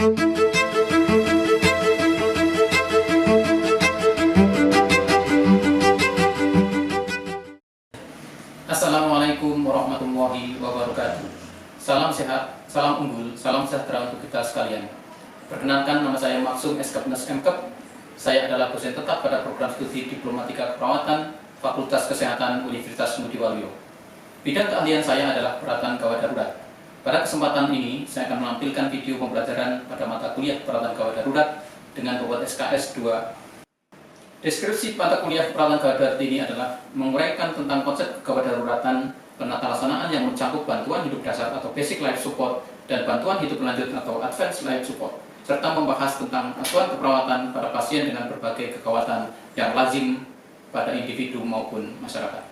Assalamualaikum warahmatullahi wabarakatuh. Salam sehat, salam unggul, salam sejahtera untuk kita sekalian. Perkenalkan, nama saya Maksum Eskapnes MKep. Saya adalah dosen tetap pada program studi Diplomatika Keperawatan Fakultas Kesehatan Universitas Ngudi Waluyo. Bidang keahlian saya adalah perawatan gawat darurat. Pada kesempatan ini, saya akan menampilkan video pembelajaran pada mata kuliah perawatan gawat darurat dengan bobot SKS 2. Deskripsi mata kuliah perawatan gawat darurat ini adalah menguraikan tentang konsep gawat daruratan, penatalaksanaan yang mencakup bantuan hidup dasar atau basic life support dan bantuan hidup lanjut atau advanced life support, serta membahas tentang asuhan keperawatan pada pasien dengan berbagai kegawatan yang lazim pada individu maupun masyarakat.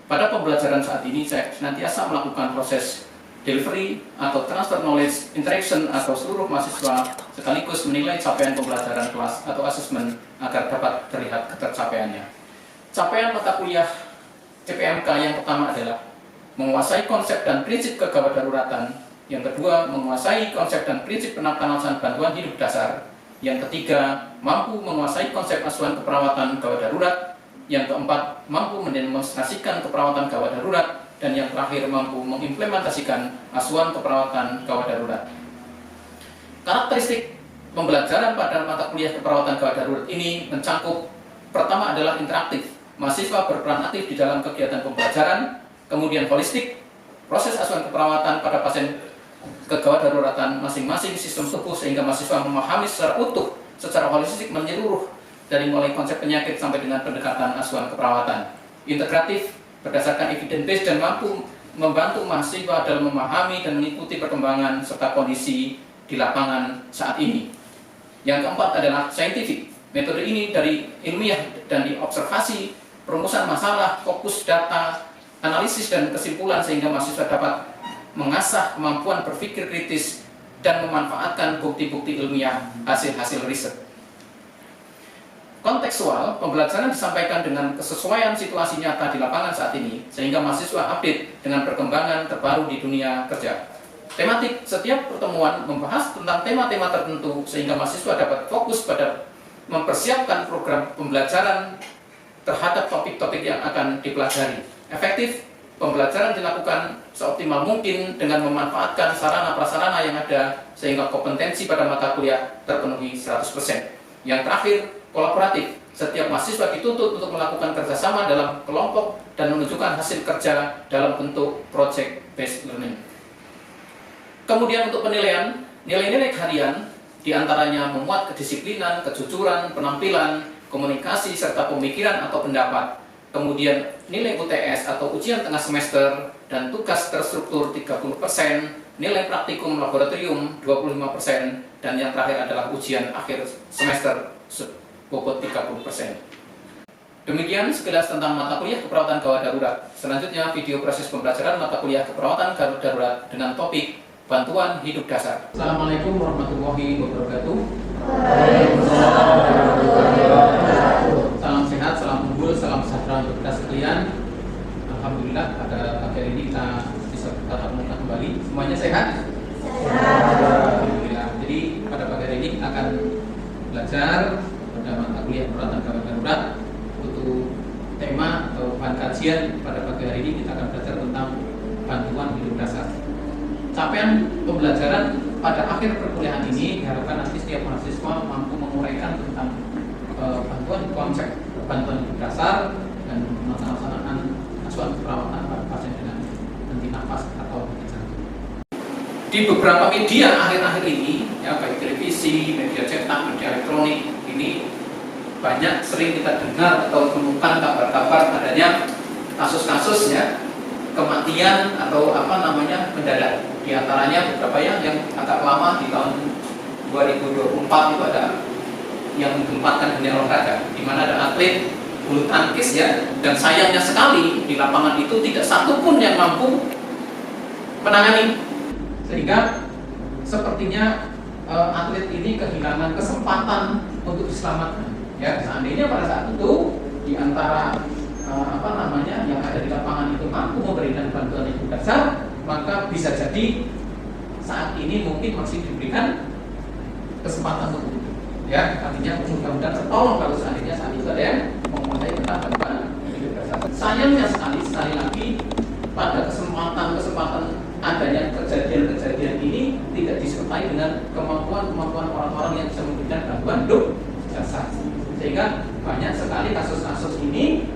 Pada pembelajaran saat ini, saya senantiasa melakukan proses delivery atau transfer knowledge interaction atau seluruh mahasiswa sekaligus menilai capaian pembelajaran kelas atau asesmen agar dapat terlihat ketercapaiannya. Capaian mata kuliah CPMK yang pertama adalah menguasai konsep dan prinsip kegawat daruratan, yang kedua menguasai konsep dan prinsip penatalaksanaan bantuan hidup dasar, yang ketiga mampu menguasai konsep asuhan keperawatan gawat darurat, yang keempat mampu mendemonstrasikan keperawatan gawat darurat, dan yang terakhir mampu mengimplementasikan asuhan keperawatan gawat darurat. Karakteristik pembelajaran pada mata kuliah keperawatan gawat darurat ini mencakup pertama adalah interaktif, mahasiswa berperan aktif di dalam kegiatan pembelajaran, kemudian holistik, proses asuhan keperawatan pada pasien kegawat daruratan masing-masing sistem tubuh sehingga mahasiswa memahami secara utuh, secara holistik menyeluruh dari mulai konsep penyakit sampai dengan pendekatan asuhan keperawatan. Integratif, berdasarkan evidence base dan mampu membantu mahasiswa dalam memahami dan mengikuti perkembangan serta kondisi di lapangan saat ini. Yang keempat adalah scientific. Metode ini dari ilmiah dan diobservasi, perumusan masalah, fokus data, analisis dan kesimpulan sehingga mahasiswa dapat mengasah kemampuan berpikir kritis dan memanfaatkan bukti-bukti ilmiah hasil-hasil riset. Kontekstual, pembelajaran disampaikan dengan kesesuaian situasi nyata di lapangan saat ini, sehingga mahasiswa update dengan perkembangan terbaru di dunia kerja. Tematik, setiap pertemuan membahas tentang tema-tema tertentu, sehingga mahasiswa dapat fokus pada mempersiapkan program pembelajaran terhadap topik-topik yang akan dipelajari. Efektif, pembelajaran dilakukan seoptimal mungkin dengan memanfaatkan sarana-prasarana yang ada, sehingga kompetensi pada mata kuliah terpenuhi 100%. Yang terakhir, kolaboratif. Setiap mahasiswa dituntut untuk melakukan kerjasama dalam kelompok dan menunjukkan hasil kerja dalam bentuk project-based learning. Kemudian untuk penilaian, nilai-nilai harian diantaranya memuat kedisiplinan, kejujuran, penampilan, komunikasi, serta pemikiran atau pendapat. Kemudian nilai UTS atau ujian tengah semester dan tugas terstruktur 30%, nilai praktikum laboratorium 25%, dan yang terakhir adalah ujian akhir semester bobot 30%. Demikian sekilas tentang mata kuliah keperawatan gawat darurat. Selanjutnya video proses pembelajaran mata kuliah keperawatan gawat darurat dengan topik bantuan hidup dasar. Assalamualaikum warahmatullahi wabarakatuh. Salam sehat, salam unggul, salam sejahtera untuk kita sekalian. Alhamdulillah pada pagi hari ini kita bisa tatap muka kembali. Semuanya sehat? Alhamdulillah. Jadi pada pagi hari ini kita akan belajar pada mata kuliah perawatan gawat darurat. Untuk tema atau bahan kajian pada pagi hari ini kita akan belajar tentang bantuan hidup dasar. Capaian pembelajaran pada akhir perkuliahan ini diharapkan nanti setiap mahasiswa mampu menguraikan tentang bantuan konsep bantuan hidup dasar dan pelaksanaan asuhan keperawatan pada pasien dengan henti nafas atau henti jantung. Di beberapa media akhir-akhir ini, ya baik televisi, media cetak, media elektronik, ini banyak sering kita dengar atau temukan kabar-kabar adanya kasus-kasus ya kematian atau mendadak. Di antaranya beberapa yang agak lama di tahun 2024 itu ada yang ditempatkan dunia olahraga, di mana ada atlet bulu tangkis ya, dan sayangnya sekali di lapangan itu tidak satu pun yang mampu menangani, sehingga sepertinya atlet ini kehilangan kesempatan untuk diselamatkan. Ya, seandainya pada saat itu di antara yang ada di lapangan itu mampu memberikan bantuan hidup dasar, maka bisa jadi saat ini mungkin masih diberikan kesempatan untuk itu. Ya, artinya mudah-mudahan tertolong kalau seandainya saat itu ada yang menguasai tentang gangguan hidup dasar. Sayangnya sekali lagi pada kesempatan adanya kejadian ini tidak disertai dengan kemampuan orang-orang yang bisa memberikan gangguan hidup dasar, sehingga banyak sekali kasus-kasus ini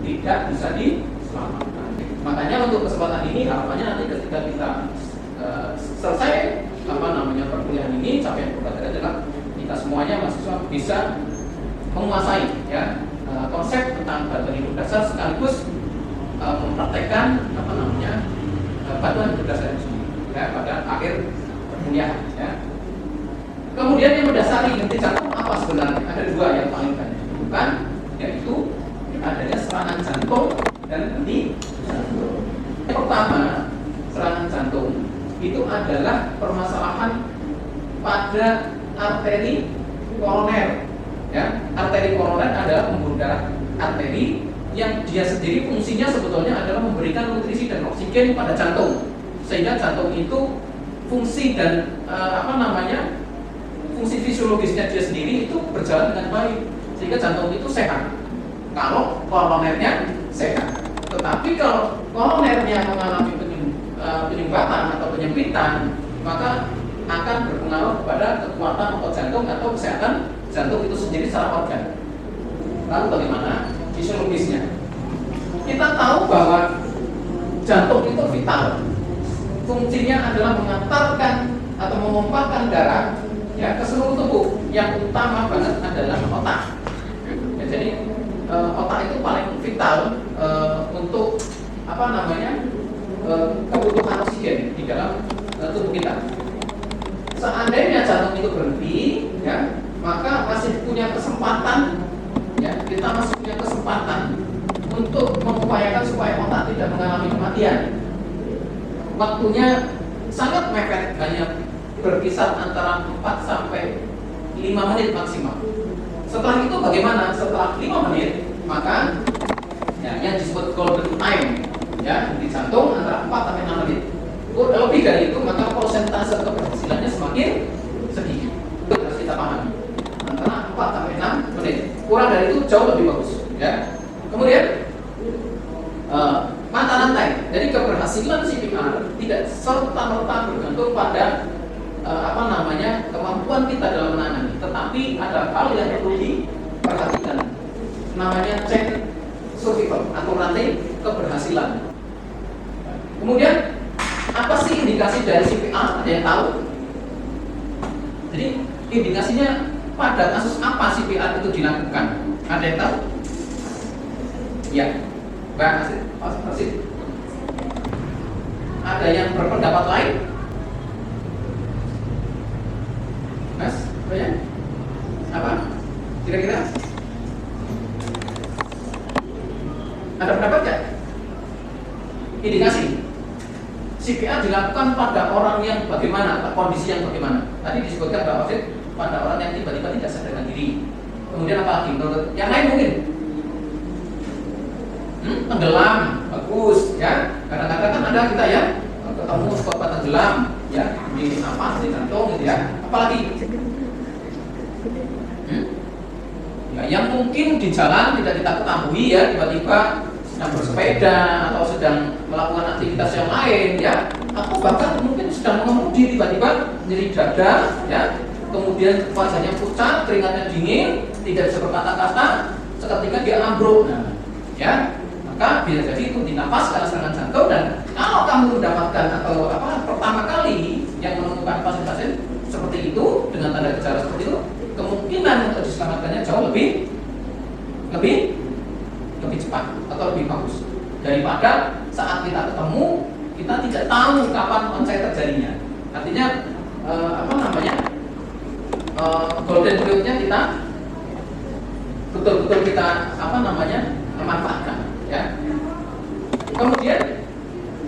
tidak bisa diselamatkan. Makanya untuk kesempatan ini harapannya nanti ketika kita selesai perkuliahan ini, capaian program adalah kita semuanya mahasiswa bisa menguasai ya konsep tentang bantuan hidup dasar sekaligus mempraktekkan bantuan hidup dasar itu ya pada akhir perkuliahan ya. Kemudian yang mendasari henti jantung apa sebenarnya? Ada dua yang paling banyak ditemukan, yaitu adanya serangan jantung dan henti jantung. Yang pertama, serangan jantung itu adalah permasalahan pada arteri koroner. Ya, arteri koroner adalah pembuluh darah arteri yang dia sendiri fungsinya sebetulnya adalah memberikan nutrisi dan oksigen pada jantung, sehingga jantung itu fungsi dan fungsi fisiologisnya dia sendiri itu berjalan dengan baik, sehingga jantung itu sehat kalau koronernya sehat. Tetapi kalau koronernya mengalami penyumbatan atau penyempitan, maka akan berpengaruh kepada kekuatan otot jantung atau kesehatan jantung itu sendiri secara organ. Lalu bagaimana fisiologisnya? Kita tahu bahwa jantung itu vital. Fungsinya adalah mengantarkan atau memompahkan darah ya ke seluruh tubuh. Yang utama banget adalah otak. Ya, jadi otak itu paling vital untuk kebutuhan oksigen di dalam tubuh kita. Seandainya jantung itu berhenti, ya, maka masih punya kesempatan, ya, kita masih punya kesempatan untuk mengupayakan supaya otak tidak mengalami kematian. Waktunya sangat mepet, hanya berkisar antara 4 sampai 5 menit maksimal. Setelah itu bagaimana? Setelah 5 menit, maka ya, yang disebut golden time, ya, di jantung antara 4 sampai 6 menit. Lebih dari itu, maka persentase keberhasilannya semakin sedikit. Itu harus kita pahami. Antara 4 sampai 6 menit. Kurang dari itu jauh lebih bagus, ya. Kemudian mata rantai. Jadi keberhasilan CPR tidak serta-merta bergantung pada kemampuan kita dalam menangani, tetapi ada hal yang perlu diperhatikan. Namanya chain survival atau rantai keberhasilan. Kemudian apa sih indikasi dari CPR? Ada yang tahu? Jadi indikasinya pada kasus apa CPR itu dilakukan? Ada yang tahu? Ya, Mbak Asid. Ada yang berpendapat lain? Mas, apa? Kira-kira? Ada pendapat nggak? Indikasi CPR dilakukan pada orang yang bagaimana, kondisi yang bagaimana? Tadi disebutkan Mbak Asid pada orang yang tiba-tiba tidak sadarkan diri. Kemudian apa lagi? Menurut yang lain mungkin? Tenggelam, bagus, ya. Kadang-kadang kan ada kita ya ketemu korban tenggelam, ya, di napas, di jantung, gitu ya. Apalagi? Ya, yang mungkin di jalan tidak kita ketahui ya, tiba-tiba sedang bersepeda atau sedang melakukan aktivitas yang lain, ya, atau bahkan mungkin sedang mengemudi tiba-tiba nyeri dada, ya, kemudian wajahnya pucat, keringatnya dingin, tidak bisa berkata-kata, seketika dia ambruk, ya. Maka bisa jadi itu dinapas karena serangan jantung. Dan kalau kamu mendapatkan atau pertama kali yang menemukan pasien-pasien seperti itu dengan tanda gejala seperti itu, kemungkinan untuk diselamatkannya jauh lebih cepat atau lebih bagus daripada saat kita ketemu kita tidak tahu kapan onset terjadinya. Artinya golden period-nya kita betul-betul kita manfaatkan. Ya. Kemudian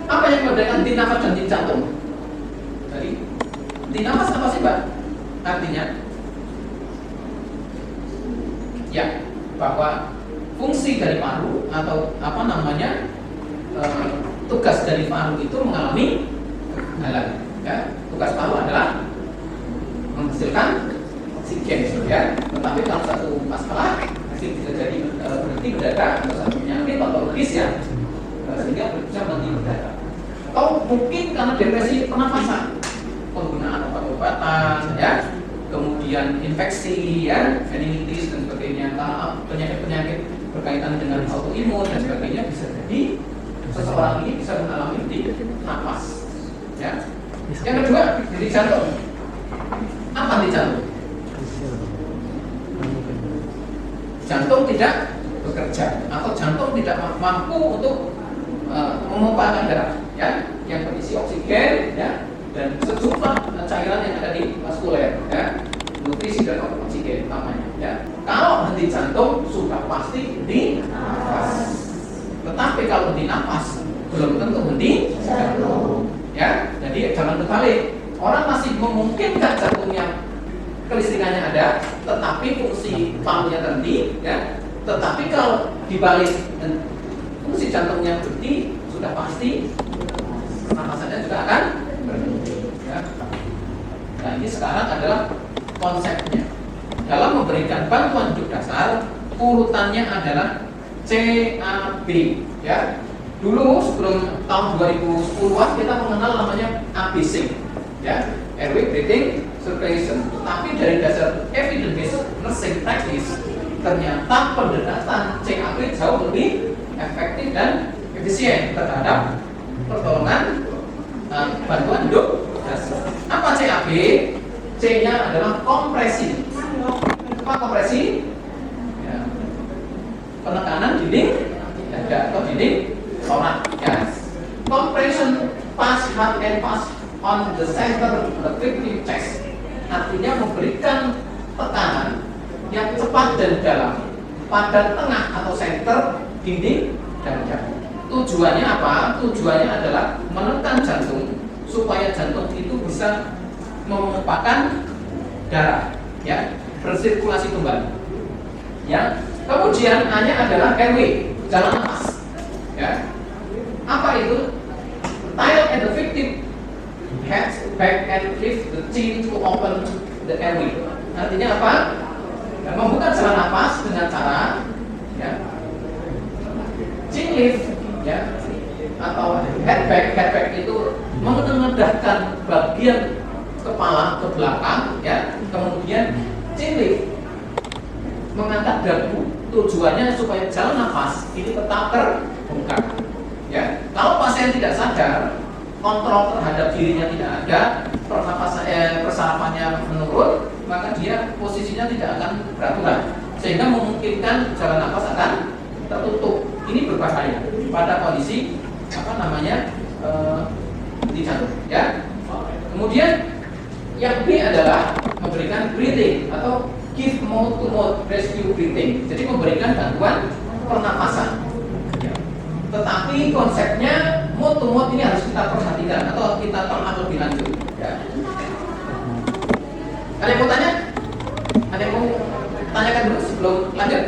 apa yang membedakan henti nafas dan henti jantung? Jadi henti nafas apa sih, Mbak? Artinya ya bahwa fungsi dari paru atau tugas dari paru itu mengalami kegagalan. Ya. Tugas paru adalah menghasilkan oksigen ya. Tetapi kalau satu masalah masih bisa jadi berhenti mendadak atau satu penyakit patologis ya, sehingga bisa berhenti mendadak. Atau mungkin karena depresi pernafasan, penggunaan obat-obatan ya, kemudian infeksi ya, meningitis dan sebagainya, penyakit-penyakit berkaitan dengan autoimun dan sebagainya, bisa jadi seseorang ini bisa mengalami henti nafas ya. Yang kedua, henti jantung. Apa henti jantung? Jantung tidak bekerja atau jantung tidak mampu untuk memompakan darah ya, yang berisi oksigen ya, dan sejumlah cairan yang ada di vaskuler ya, nutrisi dan oksigen utamanya ya. Kalau henti jantung sudah pasti henti nafas. Tetapi kalau henti nafas belum tentu henti jantung ya. Jadi jangan terbalik. Orang masih memungkinkan jantungnya kelistrikannya ada, tetapi fungsi parunya terhenti ya. Tetapi kalau dibalik fungsi jantungnya berhenti, sudah pasti pernapasannya juga akan berhenti ya. Nah, ini sekarang adalah konsepnya. Dalam memberikan bantuan hidup dasar, urutannya adalah CAB ya. Dulu sebelum tahun 2010-an kita mengenal namanya ABC ya, airway breathing circulation. Tapi dari dasar evidence nursing practice, ternyata pendekatan CAB jauh lebih efektif dan efisien terhadap pertolongan bantuan hidup dasar. Apa CAB? C-nya adalah kompresi. Apa kompresi? Ya. Penekanan dinding dada atau dinding thorax. Ya. Compression pass hard and pass on the center of the victim chest. Artinya memberikan tekanan yang cepat dan dalam pada tengah atau center dinding dada. Tujuannya apa? Tujuannya adalah menekan jantung supaya jantung itu bisa memompakan darah ya, bersirkulasi kembali ya. Kemudian A-nya adalah airway, jalan nafas ya. Apa itu? Tiled at the victim head back and lift the chin to open the airway. Artinya apa? Ya, membuka jalan nafas dengan cara ya, chin lift ya, atau head back itu mengendahkan bagian kepala ke belakang ya, kemudian chin lift mengangkat dagu. Tujuannya supaya jalan nafas ini tetap terbuka ya. Kalau pasien tidak sadar, kontrol terhadap dirinya tidak ada, persarapannya menurun, maka dia posisinya tidak akan beraturan, sehingga memungkinkan jalan nafas akan tertutup. Ini berbahaya pada kondisi henti jantung ya. Kemudian yang B adalah memberikan breathing atau give mouth to mouth rescue breathing. Jadi memberikan bantuan pernapasan. Ya. Tetapi konsepnya mouth to mouth ini harus kita perhatikan atau kita telah lebih lanjut. Ya. Ada yang mau tanya? Ada yang mau tanyakan dulu sebelum lanjut?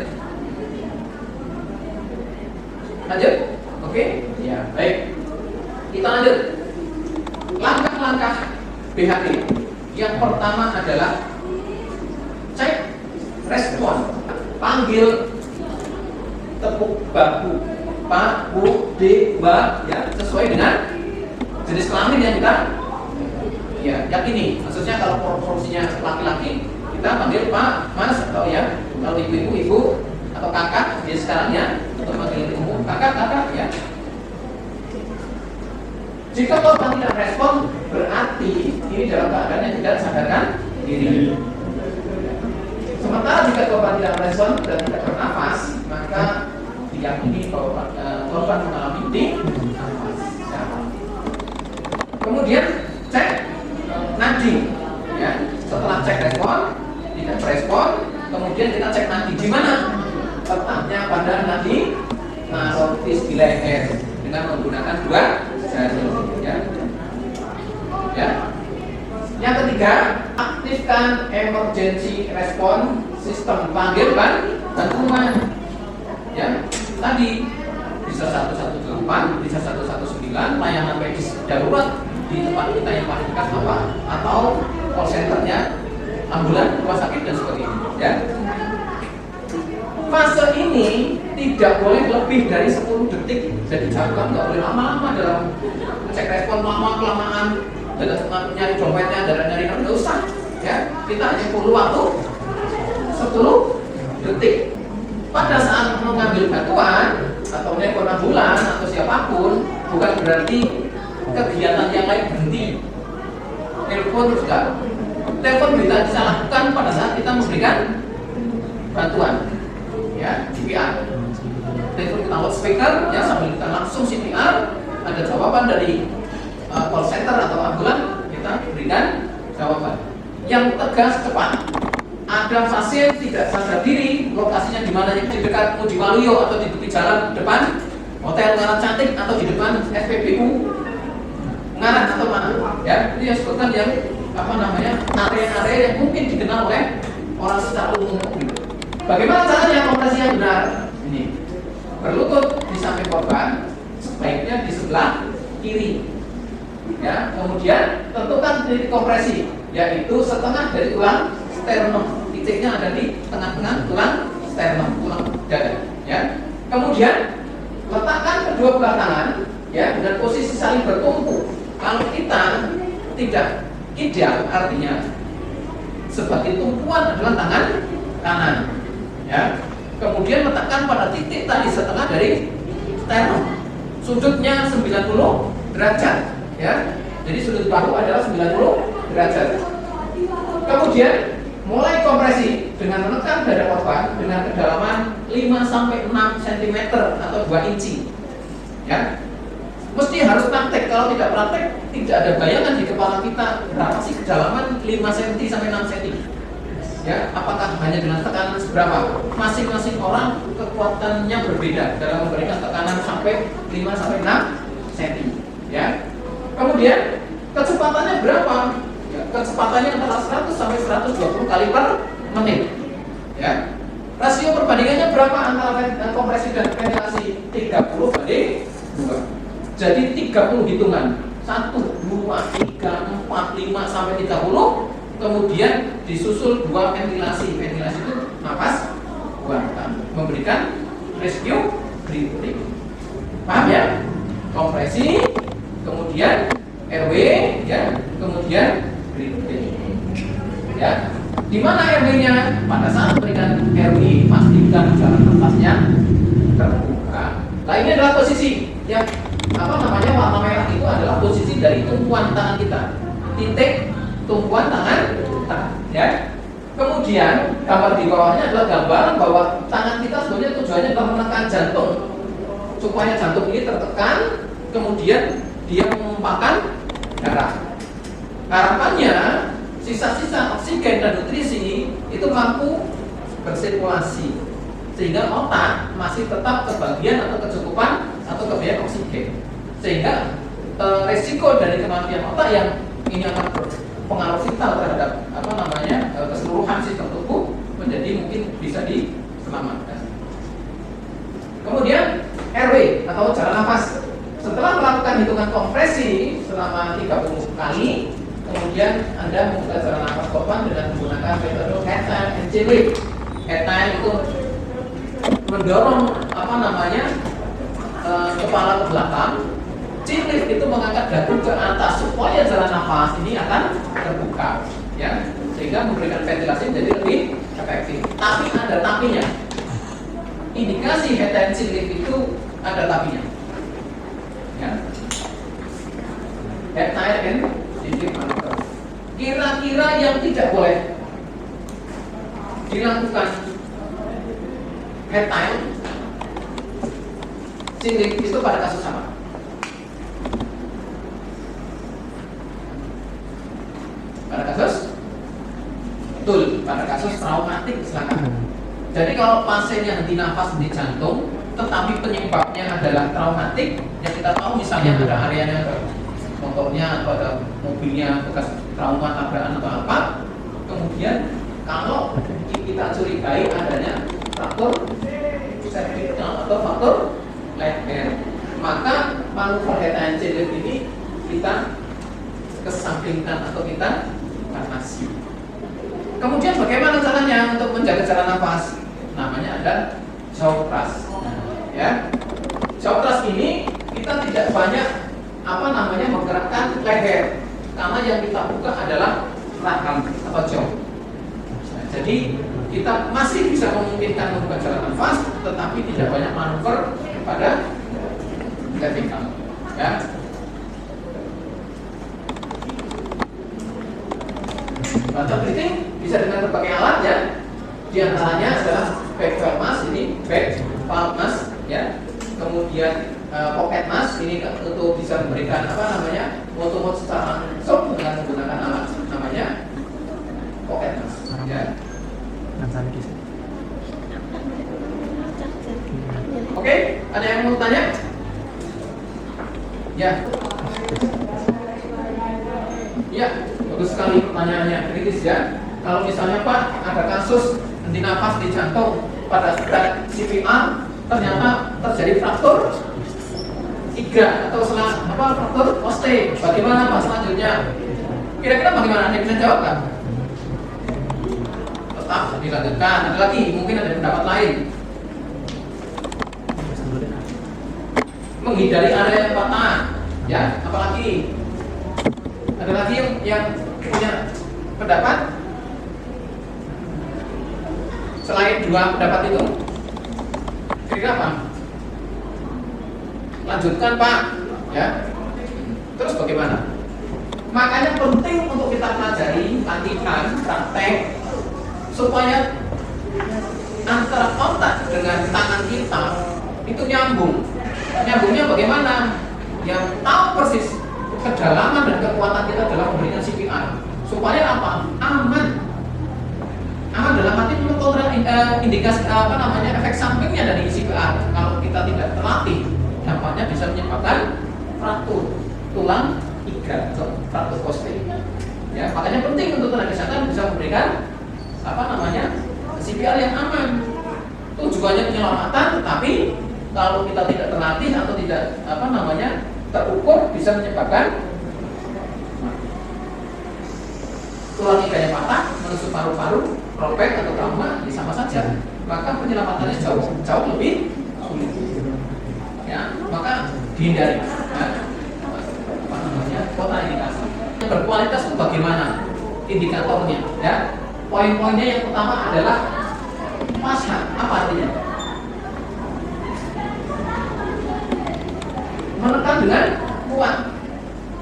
Lanjut? Oke? Ya, baik. Kita lanjut. Langkah-langkah BHP. Yang pertama adalah cek respon. Panggil tepuk bahu, Pak, Bu, D, Mbak ya, sesuai dengan jenis kelamin yang kita ya yakini. Maksudnya kalau proporsinya laki-laki, kita panggil Pak, Mas, atau ya kalau ibu-ibu, ibu atau kakak ya sekarang ya, untuk panggil ibu kakak ya. Jika korban tidak respon, berarti ini dalam keadaan yang tidak sadarkan diri. Sementara jika korban tidak respon dan tidak bernafas, maka diyakini bahwa korban mengalami henti nafas. Ya. Kemudian cek nadi. Ya. Setelah cek respon, tidak respon, kemudian kita cek nadi. Di mana letaknya pada nadi narotis di leher dengan menggunakan dua jari. Ya. Ya. Yang ketiga, aktifkan emergency response system, panggil bantuan. Ya, tadi bisa 118, bisa 119, layanan medis darurat di tempat kita yang paling dekat apa? Atau call centernya, ambulan, rumah sakit dan tidak boleh lebih dari 10 detik. Jadi jangan nggak boleh lama-lama dalam cek respon, lama-kelamaan dalam nyari dompetnya, dalam nyari nggak usah ya. Kita hanya perlu waktu 10 detik. Pada saat mengambil bantuan atau nelpon ambulans atau siapapun, bukan berarti kegiatan yang lain berhenti. Telepon juga, telepon bisa disalahkan pada saat kita memberikan bantuan, ya, CPR. Telepon kita loudspeaker, ya, sambil kita langsung CPR, ada jawaban dari call center atau ambulans, kita berikan jawaban yang tegas, cepat. Ada pasien tidak sadar diri, lokasinya di mana, di dekat Muji Waluyo atau di tepi jalan depan Hotel Ngaran Cantik atau di depan SPBU Ngaran atau mana, ya, itu yang sebutkan yang area-area yang mungkin dikenal oleh orang secara umum. Bagaimana caranya kompresi yang benar? Ini berlutut di samping korban, sebaiknya di sebelah kiri, ya. Kemudian tentukan titik kompresi, yaitu setengah dari tulang sternum. Titiknya ada di tengah-tengah tulang sternum, tulang dada, ya. Kemudian letakkan kedua belah tangan, ya, dengan posisi saling bertumpu. Kalau kita tidak ideal, artinya sebagai tumpuan adalah tangan kanan, ya. Kemudian letakkan pada titik tadi setengah dari sternum. Sudutnya 90 derajat, ya. Jadi sudut bahu adalah 90 derajat. Kemudian mulai kompresi dengan menekan dada korban dengan kedalaman 5-6 cm atau 2 inci, ya. Mesti harus praktek. Kalau tidak praktek, tidak ada bayangan di kepala kita berapa sih kedalaman 5 cm sampai 6 cm, ya. Apakah hanya dengan tekanan seberapa? Masing-masing orang kekuatannya berbeda dalam memberikan tekanan sampai 5 sampai 6 cm, ya. Kemudian kecepatannya berapa? Kecepatannya antara 100 sampai 120 kali per menit, ya. Rasio perbandingannya berapa antara kompresi dan ventilasi? 30 banding 2. Jadi 30 hitungan, 1, 2, 3, 4, 5 sampai 30. Kemudian disusul 2 ventilasi. Ventilasi itu napas buatan, memberikan rescue breathing. Paham ya? Kompresi, kemudian RW, ya, kemudian breathing, ya. Di mana RW-nya? Pada saat berikan RW, pastikan jalan nafasnya terbuka. Nah, ini adalah posisi yang warna merah itu adalah posisi dari tumpuan tangan kita, titik tumpuan tangan kita, ya. Kemudian gambar di bawahnya adalah gambaran bahwa tangan kita sebenarnya tujuannya adalah menekan jantung supaya jantung ini tertekan, kemudian dia menumpahkan darah. Harapannya sisa-sisa oksigen dan nutrisi itu mampu bersirkulasi sehingga otak masih tetap kebagian atau kecukupan atau kebagian oksigen, sehingga resiko dari kematian otak yang ini akan berpengaruh vital terhadap keseluruhan sistem tubuh menjadi mungkin bisa diselamatkan. Kemudian RW atau jalan nafas. Setelah melakukan hitungan kompresi selama 30 kali, kemudian Anda membuka jalan nafas korban dengan menggunakan metode head time and chin lift. Head time itu mendorong kepala ke belakang. Chin lift itu mengangkat dagu ke atas supaya jalan nafas ini akan terbuka, ya, sehingga memberikan ventilasi menjadi lebih efektif. Tapi ada tapinya. Indikasi head time chin lift itu ada tapinya, ya. Head time and chin lift manuver. Kira-kira yang tidak boleh dilakukan head time chin lift itu pada kasus apa? Pada kasus? Betul, pada kasus traumatik kecelakaan. Jadi kalau pasiennya henti nafas, henti jantung, tetapi penyebabnya adalah traumatik, yang kita tahu misalnya ada areanya, ada motornya atau ada mobilnya bekas trauma tabrakan atau apa, kemudian kalau kita curigai adanya faktor cervical atau faktor leher, maka manuver head and chin lift ini kita kesampingkan atau kita atasi. Kemudian bagaimana caranya untuk menjaga jalan nafas? Namanya ada jaw thrust. Ya, jaw thrust ini kita tidak banyak menggerakkan leher, karena yang kita buka adalah rahang atau jaw. Nah, jadi kita masih bisa memungkinkan membuka jalan nafas, tetapi tidak banyak manuver pada vertikal. Ya. Bantuan breathing bisa dengan berbagai alat ya. Di antaranya adalah back valve mask, ini back valve mask ya. Kemudian pocket mask ini untuk bisa memberikan moto-moto secara langsung dengan menggunakan alat namanya pocket mask ya. Oke, ada yang mau tanya? Ya. Ya, bagus sekali pertanyaannya, kritis ya. Kalau misalnya Pak ada kasus henti nafas di jantung pada saat CPR ternyata terjadi fraktur iga atau fraktur oste, bagaimana Pak selanjutnya? Kira-kira bagaimana? Anda bisa jawab kan? Tetap dilanjutkan. Ada lagi, mungkin ada pendapat lain. Menghindari area yang patah, ya. Apalagi? Ada lagi yang punya pendapat selain dua pendapat itu? Kira-kira apa? Lanjutkan Pak, ya. Terus bagaimana? Makanya penting untuk kita pelajari, latihan, praktek supaya antara otak dengan tangan kita itu nyambung. Nyambungnya bagaimana? Yang tahu persis kedalaman dan kekuatan kita dalam memberikan CPR supaya apa? Aman dalam arti mengontrol indikasi efek sampingnya dari CPR. Kalau kita tidak terlatih, dampaknya bisa menyebabkan fraktur tulang iga atau fraktur koste. Ya, makanya penting untuk tenaga kesehatan bisa memberikan CPR yang aman. Tujuannya penyelamatan, tetapi kalau kita tidak terlatih atau tidak terukur bisa menyebabkan tulang iganya patah, menusuk paru-paru, robek atau trauma, sama saja. Maka penyelamatannya jauh lebih sulit. Ya, maka dihindari. Kota indikasi. Berkualitas itu bagaimana? Indikatornya, ya. Poin-poinnya yang pertama adalah pasang. Apa artinya? Menekan dengan kuat.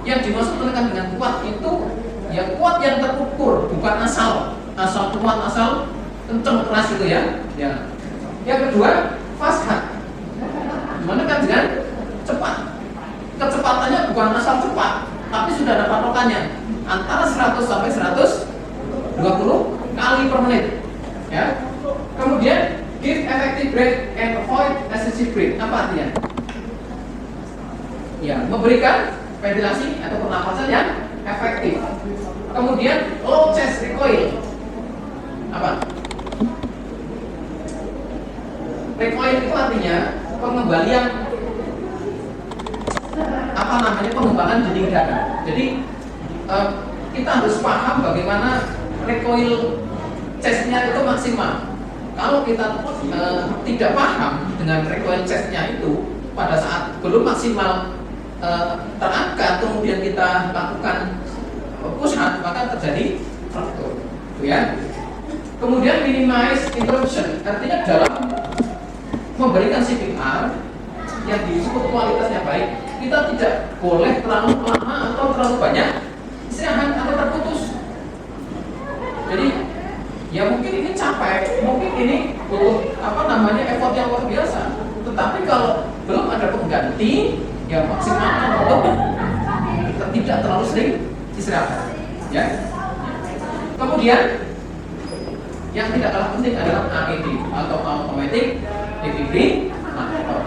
Yang dimaksud menekan dengan kuat itu ya kuat yang terukur, bukan asal kuat, asal kenceng keras itu ya. Ya. Yang kedua, fast heart. Menekan dengan cepat. Kecepatannya bukan asal cepat, tapi sudah ada patokannya. Antara 100 sampai 120 kali per menit. Ya. Kemudian give effective breath and avoid excessive breath. Apa artinya? Ya, memberikan ventilasi atau pernapasan yang efektif. Kemudian low chest recoil. Apa? Recoil itu artinya pengembalian pengembangan dinding dada. Jadi kita harus paham bagaimana recoil chestnya itu maksimal. Kalau kita tidak paham dengan recoil chestnya itu pada saat belum maksimal terangkat, kemudian kita lakukan push up, maka terjadi fraktur, ya. Kemudian minimize interruption, artinya dalam memberikan CPR yang disebut kualitasnya baik, kita tidak boleh terlalu lama atau terlalu banyak istirahat atau terputus. Jadi ya mungkin ini capek, mungkin ini butuh effort yang luar biasa. Tetapi kalau belum ada pengganti, ya maksimalkan untuk tidak terlalu sering istirahat, ya. Kemudian yang tidak kalah penting adalah AED atau automatic defibrillator.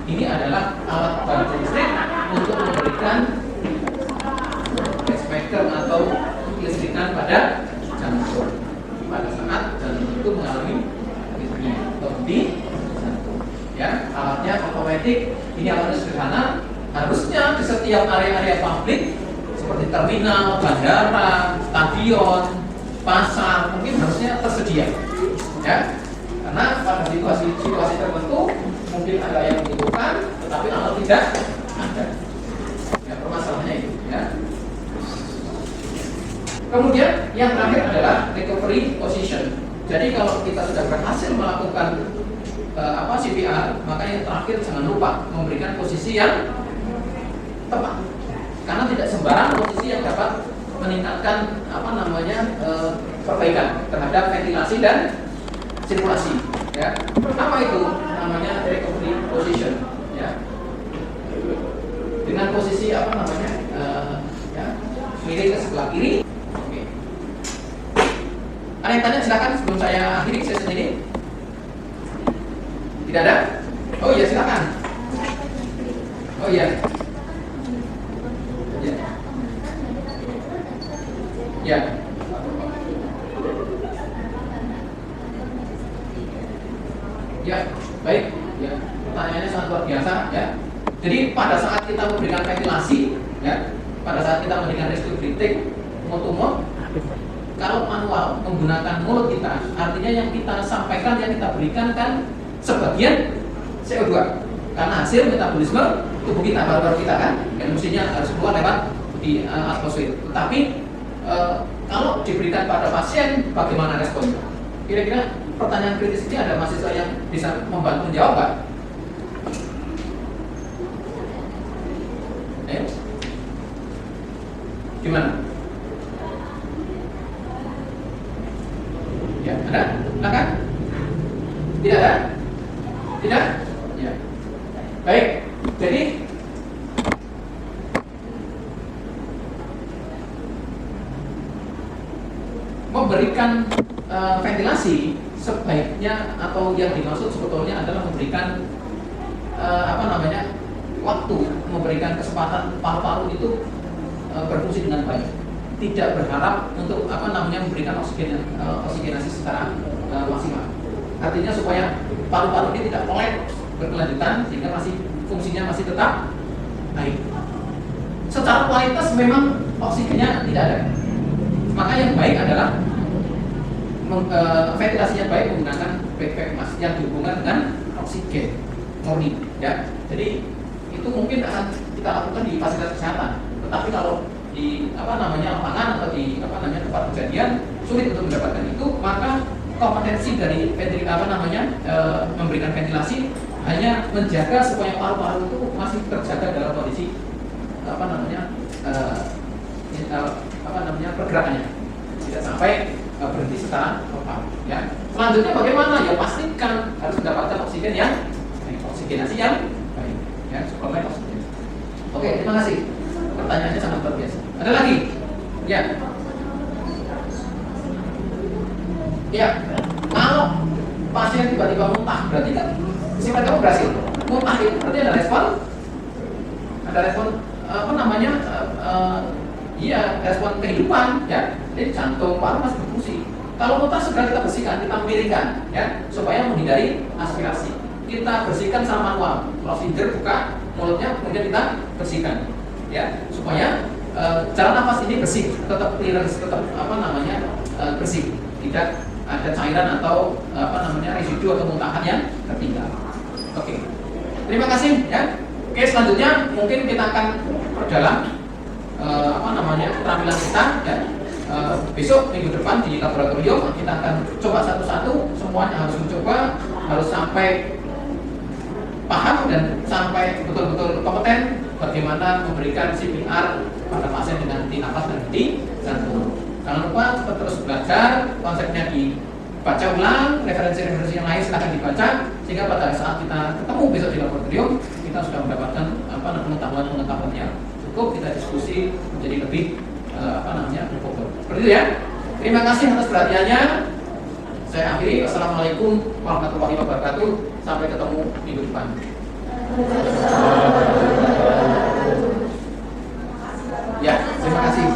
Ini adalah alat bantu listrik untuk memberikan pacemaker atau listrikan pada jantung pada saat jantung itu mengalami aritmia atau henti jantung. Ya, alatnya otomatis. Ini alatnya sederhana. Harusnya di setiap area-area publik seperti terminal, bandara, stadion, pasar mungkin harusnya tersedia, ya. Karena pada situasi tertentu mungkin ada yang tidak ada. Ya, permasalahannya itu. Ya. Kemudian yang terakhir adalah recovery position. Jadi kalau kita sudah berhasil melakukan CPR, maka yang terakhir jangan lupa memberikan posisi yang tepat. Karena tidak sembarang posisi yang dapat meningkatkan perbaikan terhadap ventilasi dan sirkulasi. Ya. Apa itu namanya recovery position? Ya. Dengan posisi miring ke sebelah kiri. Oke. Ada yang tanya, silakan sebelum saya akhiri sesi ini. Tidak ada? Oh iya, silakan. Oh iya. Ya. Ya. Ya, baik. Ya, pertanyaannya sangat luar biasa. Ya. Jadi pada saat kita memberikan ventilasi, ya, pada saat kita memberikan rescue breathing, mulut, kalau manual menggunakan mulut kita, artinya yang kita sampaikan, yang kita berikan kan sebagian CO2 karena hasil metabolisme tubuh kita, baru kita kan, yang mestinya harus keluar lewat di atmosfer. Tapi kalau diberikan pada pasien, bagaimana responnya? Kira-kira pertanyaan kritis ini ada mahasiswa yang bisa membantu menjawab nggak? Gimana? Ya, ada? Silakan. Tidak ada? Tidak? Ya. Baik. Jadi memberikan ventilasi sebaiknya, atau yang dimaksud sebetulnya adalah memberikan waktu, memberikan kesempatan paru-paru itu berfungsi dengan baik. Tidak berharap untuk memberikan oksigenasi secara maksimal. Artinya supaya paru-paru ini tidak melek berkelanjutan sehingga fungsinya masih tetap baik. Secara kualitas memang oksigennya tidak ada. Maka yang baik adalah ventilasinya baik menggunakan backpack mask yang dihubungkan dengan oksigen murni. Ya, jadi itu mungkin akan kita lakukan di fasilitas kesehatan. Tetapi kalau di lapangan atau di tempat kejadian sulit untuk mendapatkan itu, maka kompetensi dari memberikan ventilasi hanya menjaga supaya paru-paru itu masih terjaga dalam kondisi pergerakannya, tidak sampai berhenti secara total. Ya. Selanjutnya bagaimana? Ya pastikan harus mendapatkan oksigen yang oksigenasi yang baik. Ya, suplemen oksigen. Oke, terima kasih. Pertanyaannya sangat luar biasa. Ada lagi? Ya. Ya. Kalau pasien tiba-tiba muntah, berarti kan simptom kamu berhasil. Muntah itu berarti ada respon. Ada respon respon kehidupan, ya. Jadi jantung, paru masih berfungsi. Kalau muntah segera kita bersihkan, kita miringkan, ya, supaya menghindari aspirasi. Kita bersihkan secara manual. Close finger, buka mulutnya, kemudian kita bersihkan, ya, supaya jalan nafas ini bersih, tetap clearance, tetap bersih, tidak ada cairan atau residu atau muntahan yang tertinggal. Oke. Terima kasih, ya. Oke, selanjutnya mungkin kita akan perdalam keterampilan kita, ya. Besok minggu depan di laboratorium kita akan coba satu-satu, semuanya harus mencoba, harus sampai paham dan sampai betul-betul kompeten bagaimana memberikan CPR pada pasien dengan henti nafas dan henti jantung. Jangan lupa tetap terus belajar, konsepnya dibaca ulang, referensi-referensi yang lain silahkan dibaca, sehingga pada saat kita ketemu besok di laboratorium kita sudah mendapatkan pengetahuan yang cukup, kita diskusi menjadi lebih berfokus. Seperti itu, ya. Terima kasih atas perhatiannya. Saya akhiri. Wassalamualaikum warahmatullahi wabarakatuh. Sampai ketemu minggu depan. Ya, terima kasih.